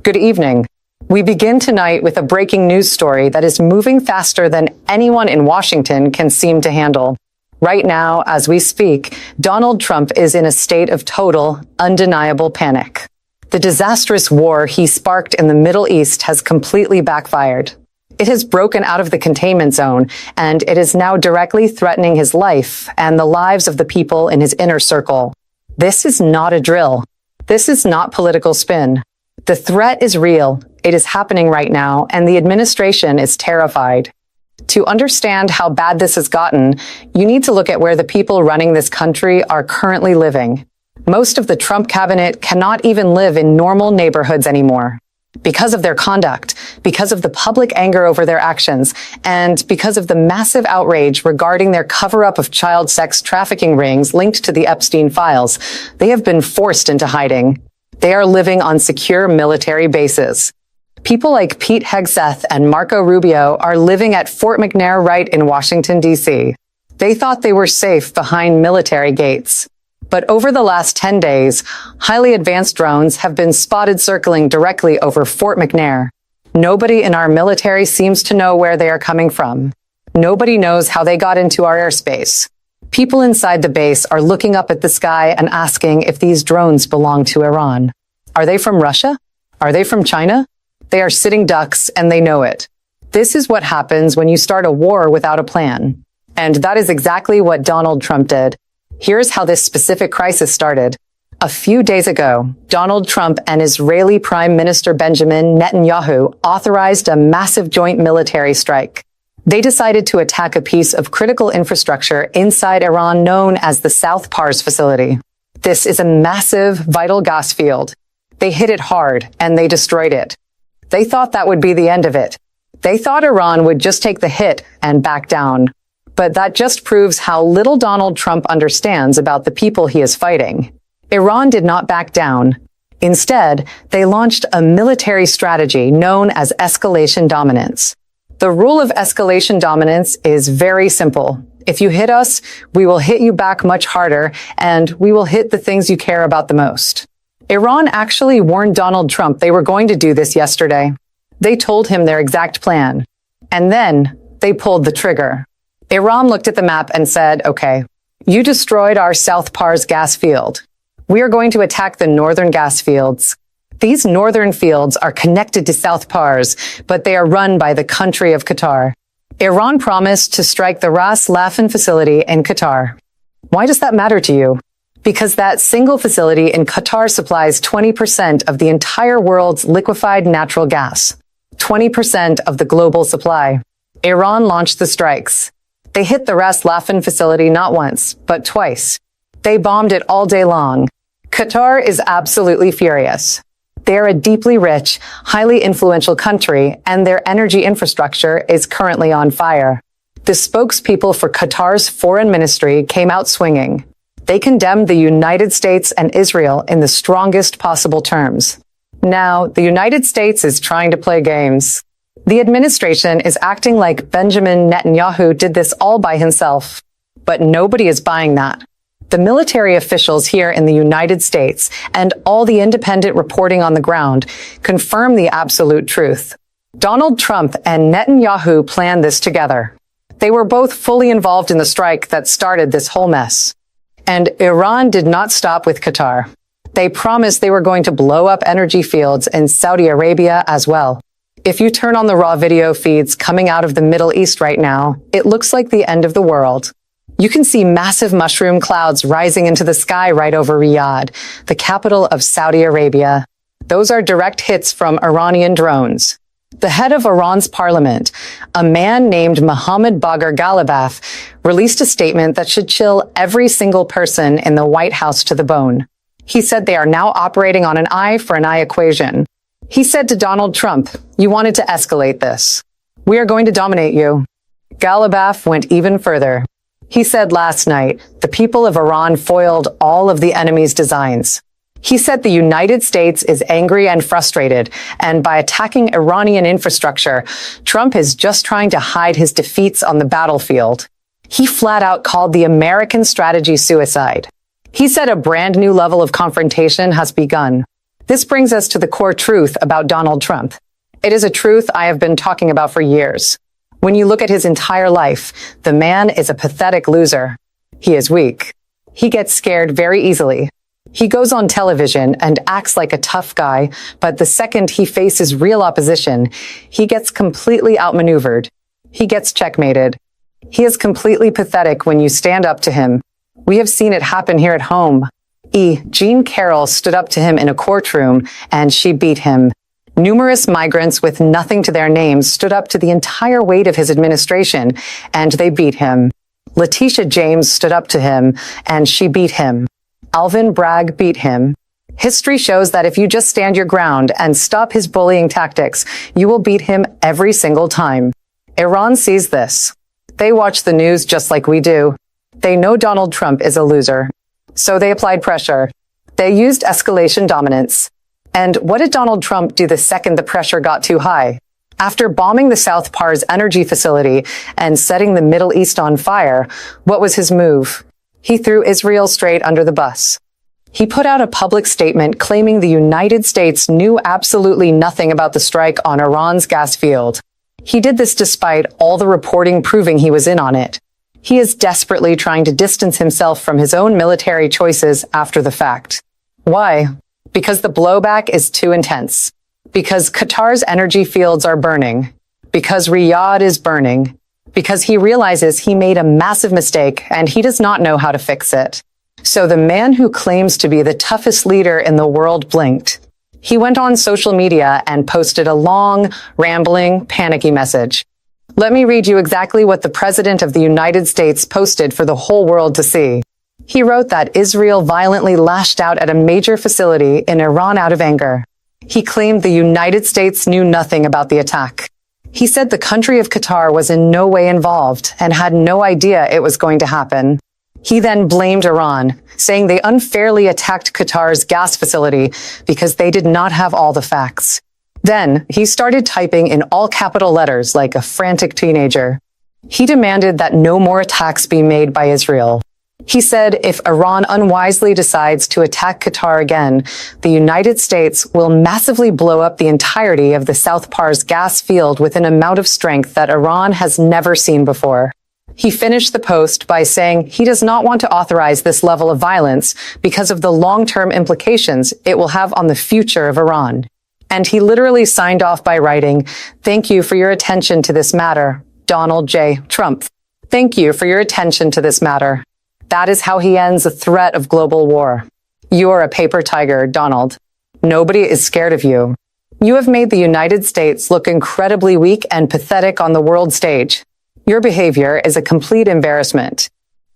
Good evening. We begin tonight with a breaking news story that is moving faster than anyone in Washington can seem to handle. Right now, as we speak, Donald Trump is in a state of total, undeniable panic. The disastrous war he sparked in the Middle East has completely backfired. It has broken out of the containment zone, and it is now directly threatening his life and the lives of the people in his inner circle. This is not a drill. This is not political spin. The threat is real. It is happening right now, and the administration is terrified. To understand how bad this has gotten, you need to look at where the people running this country are currently living. Most of the Trump cabinet cannot even live in normal neighborhoods anymore. Because of their conduct, because of the public anger over their actions, and because of the massive outrage regarding their cover-up of child sex trafficking rings linked to the Epstein files, they have been forced into hiding. They are living on secure military bases. People like Pete Hegseth and Marco Rubio are living at Fort McNair right in Washington, D.C. They thought they were safe behind military gates. But over the last 10 days, highly advanced drones have been spotted circling directly over Fort McNair. Nobody in our military seems to know where they are coming from. Nobody knows how they got into our airspace. People inside the base are looking up at the sky and asking if these drones belong to Iran. Are they from Russia? Are they from China? They are sitting ducks, and they know it. This is what happens when you start a war without a plan. And that is exactly what Donald Trump did. Here's how this specific crisis started. A few days ago, Donald Trump and Israeli Prime Minister Benjamin Netanyahu authorized a massive joint military strike. They decided to attack a piece of critical infrastructure inside Iran known as the South Pars facility. This is a massive, vital gas field. They hit it hard, and they destroyed it. They thought that would be the end of it. They thought Iran would just take the hit and back down. But that just proves how little Donald Trump understands about the people he is fighting. Iran did not back down. Instead, they launched a military strategy known as escalation dominance. The rule of escalation dominance is very simple. If you hit us, we will hit you back much harder, and we will hit the things you care about the most. Iran actually warned Donald Trump they were going to do this yesterday. They told him their exact plan. And then they pulled the trigger. Iran looked at the map and said, okay, you destroyed our South Pars gas field. We are going to attack the northern gas fields. These northern fields are connected to South Pars, but they are run by the country of Qatar. Iran promised to strike the Ras Laffan facility in Qatar. Why does that matter to you? Because that single facility in Qatar supplies 20% of the entire world's liquefied natural gas. 20% of the global supply. Iran launched the strikes. They hit the Ras Laffan facility not once, but twice. They bombed it all day long. Qatar is absolutely furious. They are a deeply rich, highly influential country, and their energy infrastructure is currently on fire. The spokespeople for Qatar's foreign ministry came out swinging. They condemned the United States and Israel in the strongest possible terms. Now, the United States is trying to play games. The administration is acting like Benjamin Netanyahu did this all by himself. But nobody is buying that. The military officials here in the United States and all the independent reporting on the ground confirm the absolute truth. Donald Trump and Netanyahu planned this together. They were both fully involved in the strike that started this whole mess. And Iran did not stop with Qatar. They promised they were going to blow up energy fields in Saudi Arabia as well. If you turn on the raw video feeds coming out of the Middle East right now, it looks like the end of the world. You can see massive mushroom clouds rising into the sky right over Riyadh, the capital of Saudi Arabia. Those are direct hits from Iranian drones. The head of Iran's parliament, a man named Mohammad Bagher Ghalibaf, released a statement that should chill every single person in the White House to the bone. He said they are now operating on an eye for an eye equation. He said to Donald Trump, "You wanted to escalate this. We are going to dominate you." Ghalibaf went even further. He said last night, the people of Iran foiled all of the enemy's designs. He said the United States is angry and frustrated, and by attacking Iranian infrastructure, Trump is just trying to hide his defeats on the battlefield. He flat out called the American strategy suicide. He said a brand new level of confrontation has begun. This brings us to the core truth about Donald Trump. It is a truth I have been talking about for years. When you look at his entire life, the man is a pathetic loser. He is weak. He gets scared very easily. He goes on television and acts like a tough guy, but the second he faces real opposition, he gets completely outmaneuvered. He gets checkmated. He is completely pathetic when you stand up to him. We have seen it happen here at home. Jean Carroll stood up to him in a courtroom, and she beat him. Numerous migrants with nothing to their names stood up to the entire weight of his administration, and they beat him. Letitia James stood up to him, and she beat him. Alvin Bragg beat him. History shows that if you just stand your ground and stop his bullying tactics, you will beat him every single time. Iran sees this. They watch the news just like we do. They know Donald Trump is a loser. So they applied pressure. They used escalation dominance. And what did Donald Trump do the second the pressure got too high? After bombing the South Pars energy facility and setting the Middle East on fire, what was his move? He threw Israel straight under the bus. He put out a public statement claiming the United States knew absolutely nothing about the strike on Iran's gas field. He did this despite all the reporting proving he was in on it. He is desperately trying to distance himself from his own military choices after the fact. Why? Because the blowback is too intense. Because Qatar's energy fields are burning. Because Riyadh is burning. Because he realizes he made a massive mistake and he does not know how to fix it. So the man who claims to be the toughest leader in the world blinked. He went on social media and posted a long, rambling, panicky message. Let me read you exactly what the President of the United States posted for the whole world to see. He wrote that Israel violently lashed out at a major facility in Iran out of anger. He claimed the United States knew nothing about the attack. He said the country of Qatar was in no way involved and had no idea it was going to happen. He then blamed Iran, saying they unfairly attacked Qatar's gas facility because they did not have all the facts. Then he started typing in all capital letters like a frantic teenager. He demanded that no more attacks be made by Israel. He said if Iran unwisely decides to attack Qatar again, the United States will massively blow up the entirety of the South Pars gas field with an amount of strength that Iran has never seen before. He finished the post by saying he does not want to authorize this level of violence because of the long-term implications it will have on the future of Iran. And he literally signed off by writing, "Thank you for your attention to this matter, Donald J. Trump. Thank you for your attention to this matter." That is how he ends the threat of global war. You are a paper tiger, Donald. Nobody is scared of you. You have made the United States look incredibly weak and pathetic on the world stage. Your behavior is a complete embarrassment.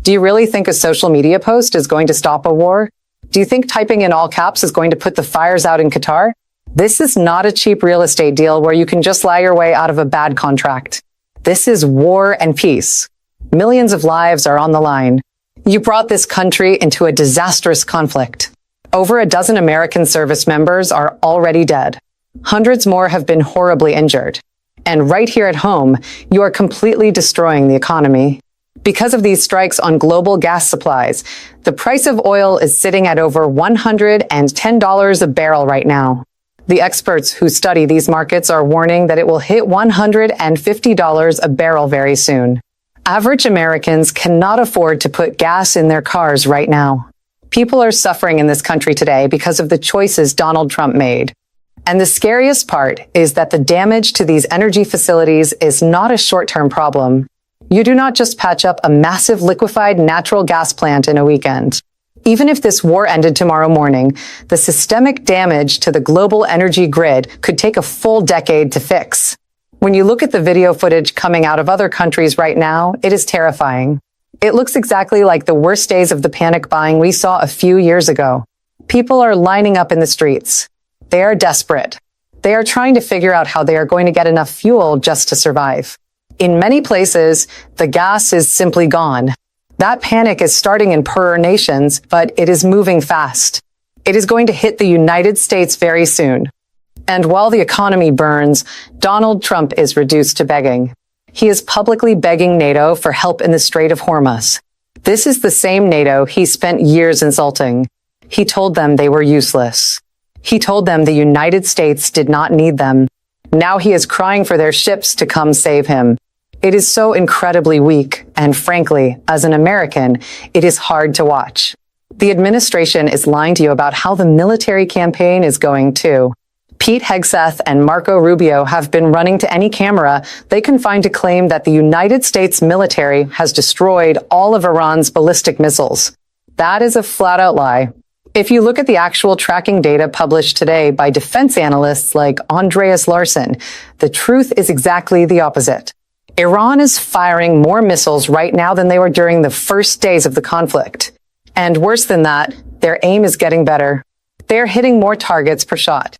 Do you really think a social media post is going to stop a war? Do you think typing in all caps is going to put the fires out in Qatar? This is not a cheap real estate deal where you can just lie your way out of a bad contract. This is war and peace. Millions of lives are on the line. You brought this country into a disastrous conflict. Over a dozen American service members are already dead. Hundreds more have been horribly injured. And right here at home, you are completely destroying the economy. Because of these strikes on global gas supplies, the price of oil is sitting at over $110 a barrel right now. The experts who study these markets are warning that it will hit $150 a barrel very soon. Average Americans cannot afford to put gas in their cars right now. People are suffering in this country today because of the choices Donald Trump made. And the scariest part is that the damage to these energy facilities is not a short-term problem. You do not just patch up a massive liquefied natural gas plant in a weekend. Even if this war ended tomorrow morning, the systemic damage to the global energy grid could take a full decade to fix. When you look at the video footage coming out of other countries right now, it is terrifying. It looks exactly like the worst days of the panic buying we saw a few years ago. People are lining up in the streets. They are desperate. They are trying to figure out how they are going to get enough fuel just to survive. In many places, the gas is simply gone. That panic is starting in poorer nations, but it is moving fast. It is going to hit the United States very soon. And while the economy burns, Donald Trump is reduced to begging. He is publicly begging NATO for help in the Strait of Hormuz. This is the same NATO he spent years insulting. He told them they were useless. He told them the United States did not need them. Now he is crying for their ships to come save him. It is so incredibly weak, and frankly, as an American, it is hard to watch. The administration is lying to you about how the military campaign is going too. Pete Hegseth and Marco Rubio have been running to any camera they can find to claim that the United States military has destroyed all of Iran's ballistic missiles. That is a flat-out lie. If you look at the actual tracking data published today by defense analysts like Andreas Larsen, the truth is exactly the opposite. Iran is firing more missiles right now than they were during the first days of the conflict. And worse than that, their aim is getting better. They're hitting more targets per shot.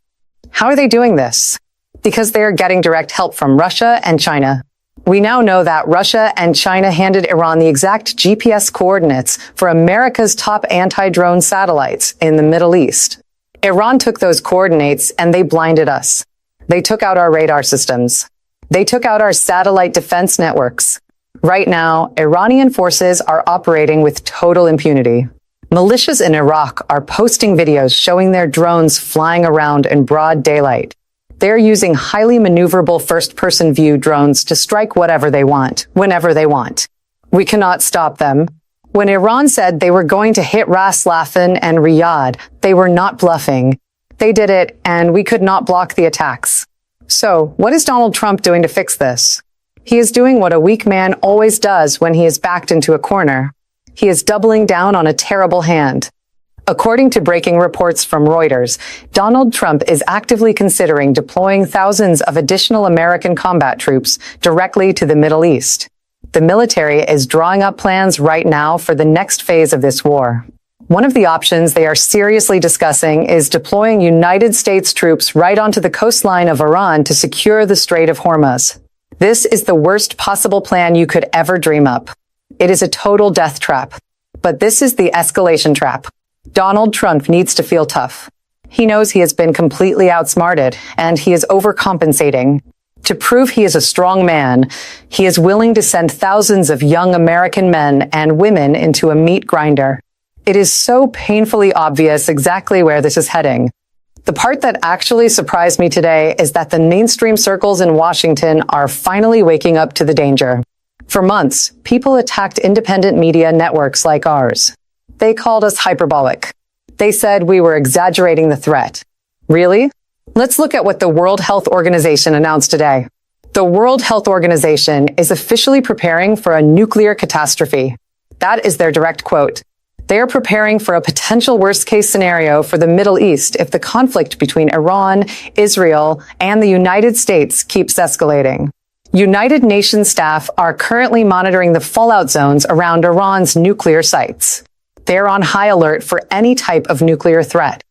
How are they doing this? Because they are getting direct help from Russia and China. We now know that Russia and China handed Iran the exact GPS coordinates for America's top anti-drone satellites in the Middle East. Iran took those coordinates and they blinded us. They took out our radar systems. They took out our satellite defense networks. Right now, Iranian forces are operating with total impunity. Militias in Iraq are posting videos showing their drones flying around in broad daylight. They're using highly maneuverable first-person view drones to strike whatever they want, whenever they want. We cannot stop them. When Iran said they were going to hit Ras Laffan and Riyadh, they were not bluffing. They did it, and we could not block the attacks. So, what is Donald Trump doing to fix this? He is doing what a weak man always does when he is backed into a corner. He is doubling down on a terrible hand. According to breaking reports from Reuters, Donald Trump is actively considering deploying thousands of additional American combat troops directly to the Middle East. The military is drawing up plans right now for the next phase of this war. One of the options they are seriously discussing is deploying United States troops right onto the coastline of Iran to secure the Strait of Hormuz. This is the worst possible plan you could ever dream up. It is a total death trap. But this is the escalation trap. Donald Trump needs to feel tough. He knows he has been completely outsmarted, and he is overcompensating. To prove he is a strong man, he is willing to send thousands of young American men and women into a meat grinder. It is so painfully obvious exactly where this is heading. The part that actually surprised me today is that the mainstream circles in Washington are finally waking up to the danger. For months, people attacked independent media networks like ours. They called us hyperbolic. They said we were exaggerating the threat. Really? Let's look at what the World Health Organization announced today. The World Health Organization is officially preparing for a nuclear catastrophe. That is their direct quote. They are preparing for a potential worst-case scenario for the Middle East if the conflict between Iran, Israel, and the United States keeps escalating. United Nations staff are currently monitoring the fallout zones around Iran's nuclear sites. They're on high alert for any type of nuclear threat.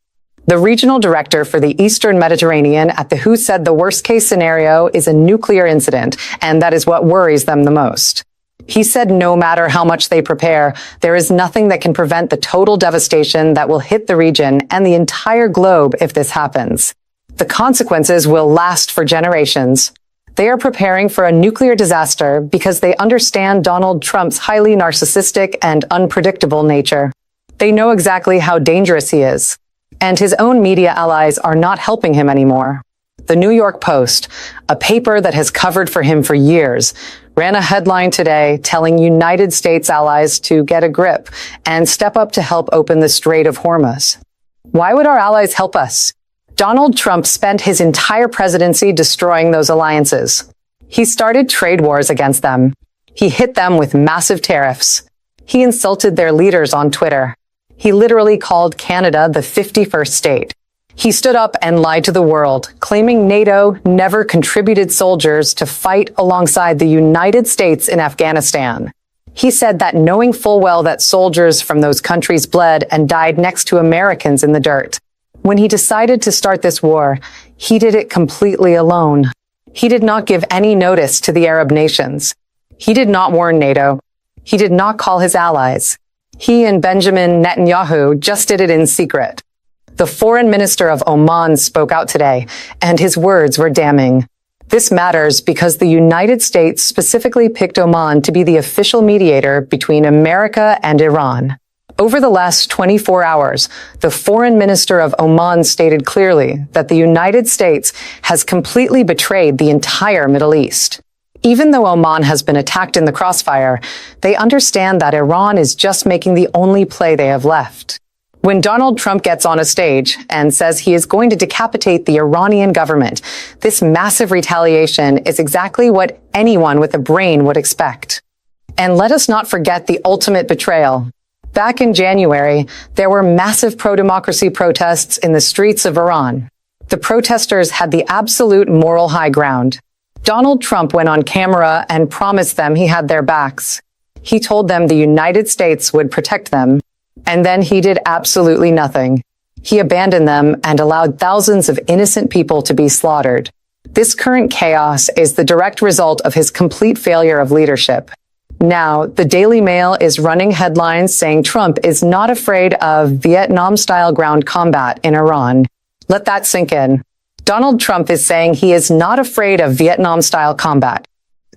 The regional director for the Eastern Mediterranean at the WHO said the worst-case scenario is a nuclear incident, and that is what worries them the most. He said no matter how much they prepare, there is nothing that can prevent the total devastation that will hit the region and the entire globe if this happens. The consequences will last for generations. They are preparing for a nuclear disaster because they understand Donald Trump's highly narcissistic and unpredictable nature. They know exactly how dangerous he is. And his own media allies are not helping him anymore. The New York Post, a paper that has covered for him for years, ran a headline today telling United States allies to get a grip and step up to help open the Strait of Hormuz. Why would our allies help us? Donald Trump spent his entire presidency destroying those alliances. He started trade wars against them. He hit them with massive tariffs. He insulted their leaders on Twitter. He literally called Canada the 51st state. He stood up and lied to the world, claiming NATO never contributed soldiers to fight alongside the United States in Afghanistan. He said that knowing full well that soldiers from those countries bled and died next to Americans in the dirt. When he decided to start this war, he did it completely alone. He did not give any notice to the Arab nations. He did not warn NATO. He did not call his allies. He and Benjamin Netanyahu just did it in secret. The foreign minister of Oman spoke out today, and his words were damning. This matters because the United States specifically picked Oman to be the official mediator between America and Iran. Over the last 24 hours, the foreign minister of Oman stated clearly that the United States has completely betrayed the entire Middle East. Even though Oman has been attacked in the crossfire, they understand that Iran is just making the only play they have left. When Donald Trump gets on a stage and says he is going to decapitate the Iranian government, this massive retaliation is exactly what anyone with a brain would expect. And let us not forget the ultimate betrayal. Back in January, there were massive pro-democracy protests in the streets of Iran. The protesters had the absolute moral high ground. Donald Trump went on camera and promised them he had their backs. He told them the United States would protect them. And then he did absolutely nothing. He abandoned them and allowed thousands of innocent people to be slaughtered. This current chaos is the direct result of his complete failure of leadership. Now, the Daily Mail is running headlines saying Trump is not afraid of Vietnam-style ground combat in Iran. Let that sink in. Donald Trump is saying he is not afraid of Vietnam-style combat.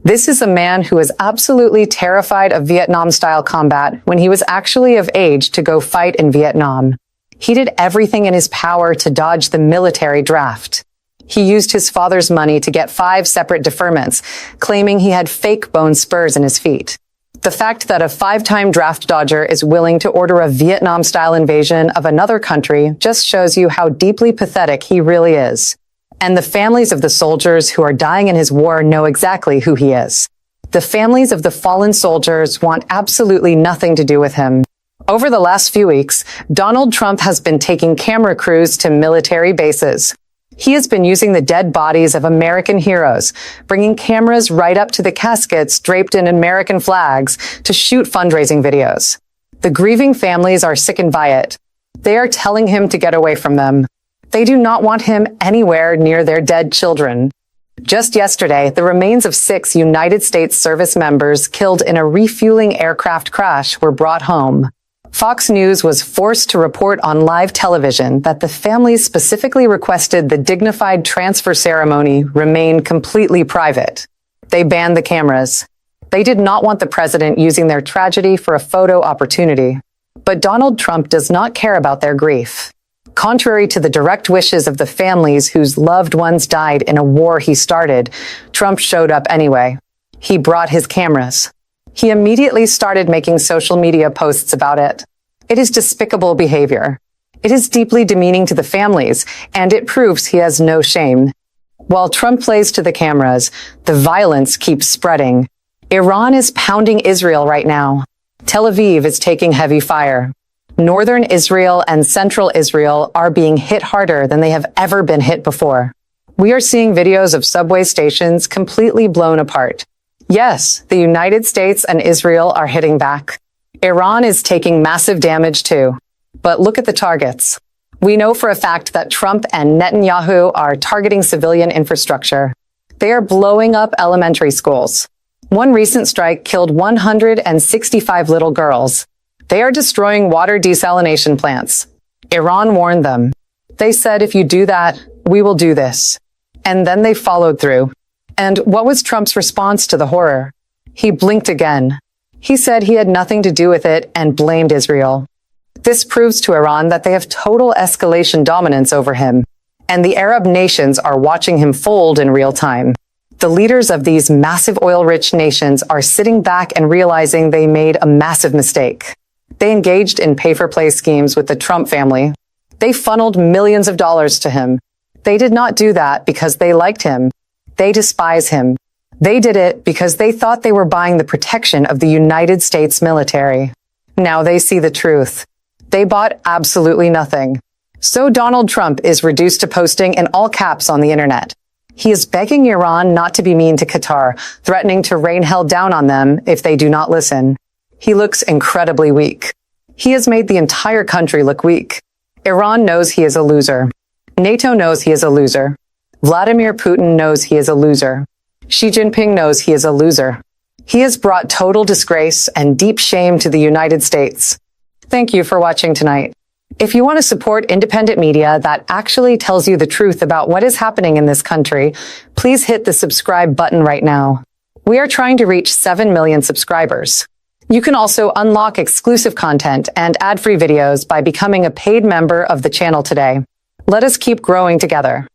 This is a man who is absolutely terrified of Vietnam-style combat when he was actually of age to go fight in Vietnam. He did everything in his power to dodge the military draft. He used his father's money to get 5 separate deferments, claiming he had fake bone spurs in his feet. The fact that a 5-time draft dodger is willing to order a Vietnam-style invasion of another country just shows you how deeply pathetic he really is. And the families of the soldiers who are dying in his war know exactly who he is. The families of the fallen soldiers want absolutely nothing to do with him. Over the last few weeks, Donald Trump has been taking camera crews to military bases. He has been using the dead bodies of American heroes, bringing cameras right up to the caskets draped in American flags to shoot fundraising videos. The grieving families are sickened by it. They are telling him to get away from them. They do not want him anywhere near their dead children. Just yesterday, the remains of 6 United States service members killed in a refueling aircraft crash were brought home. Fox News was forced to report on live television that the families specifically requested the dignified transfer ceremony remain completely private. They banned the cameras. They did not want the president using their tragedy for a photo opportunity. But Donald Trump does not care about their grief. Contrary to the direct wishes of the families whose loved ones died in a war he started, Trump showed up anyway. He brought his cameras. He immediately started making social media posts about it. It is despicable behavior. It is deeply demeaning to the families, and it proves he has no shame. While Trump plays to the cameras, the violence keeps spreading. Iran is pounding Israel right now. Tel Aviv is taking heavy fire. Northern Israel and central Israel are being hit harder than they have ever been hit before. We are seeing videos of subway stations completely blown apart. Yes, the United States and Israel are hitting back. Iran is taking massive damage too. But look at the targets. We know for a fact that Trump and Netanyahu are targeting civilian infrastructure. They are blowing up elementary schools. One recent strike killed 165 little girls. They are destroying water desalination plants. Iran warned them. They said, if you do that, we will do this. And then they followed through. And what was Trump's response to the horror? He blinked again. He said he had nothing to do with it and blamed Israel. This proves to Iran that they have total escalation dominance over him. And the Arab nations are watching him fold in real time. The leaders of these massive oil-rich nations are sitting back and realizing they made a massive mistake. They engaged in pay-for-play schemes with the Trump family. They funneled millions of dollars to him. They did not do that because they liked him. They despise him. They did it because they thought they were buying the protection of the United States military. Now they see the truth. They bought absolutely nothing. So Donald Trump is reduced to posting in all caps on the internet. He is begging Iran not to be mean to Qatar, threatening to rain hell down on them if they do not listen. He looks incredibly weak. He has made the entire country look weak. Iran knows he is a loser. NATO knows he is a loser. Vladimir Putin knows he is a loser. Xi Jinping knows he is a loser. He has brought total disgrace and deep shame to the United States. Thank you for watching tonight. If you want to support independent media that actually tells you the truth about what is happening in this country, please hit the subscribe button right now. We are trying to reach 7 million subscribers. You can also unlock exclusive content and ad-free videos by becoming a paid member of the channel today. Let us keep growing together.